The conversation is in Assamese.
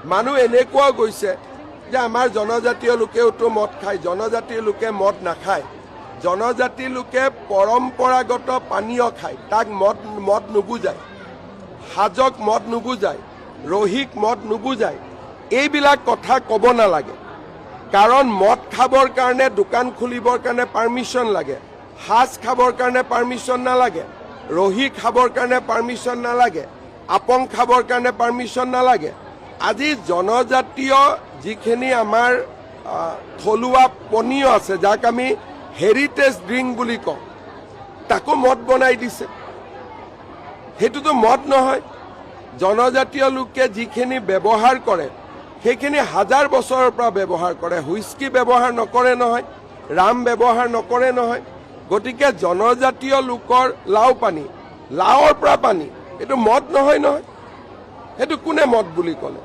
মানুহ এনেকুৱাও গৈছে যে আমাৰ জনজাতীয় লোকেওতো মদ খায়, জনজাতীয় লোকে মদ নাখায়। জনজাতি লোকে পৰম্পৰাগত পানীয় খায়, তাক মদ নুবুজায়, সাজক মদ নুবুজায়, ৰহিক মদ নুবুজায়। এইবিলাক কথা ক'ব নালাগে, কাৰণ মদ খাবৰ কাৰণে দোকান খুলিবৰ কাৰণে পাৰ্মিশ্যন লাগে, সাজ খাবৰ কাৰণে পাৰ্মিশ্যন নালাগে, ৰহি খাবৰ কাৰণে পাৰ্মিশ্যন নালাগে, আপং খাবৰ কাৰণে পাৰ্মিশ্যন নালাগে। আজি জনজাতীয় যিখিনি আমাৰ থলুৱা পনীয় আছে, যাক আমি হেৰিটেজ ড্ৰিংক বুলি কওঁ, তাকো মদ বনাই দিছে। সেইটোতো মদ নহয়। জনজাতীয় লোকে যিখিনি ব্যৱহাৰ কৰে সেইখিনি হাজাৰ বছৰৰ পৰা ব্যৱহাৰ কৰে। হুইস্কি ব্যৱহাৰ নকৰে নহয়, ৰাম ব্যৱহাৰ নকৰে নহয়। গতিকে জনজাতীয় লোকৰ লাও পানী, লাওৰ পৰা পানী, এইটো মদ নহয় নহয়। সেইটো কোনে মদ বুলি ক'লে?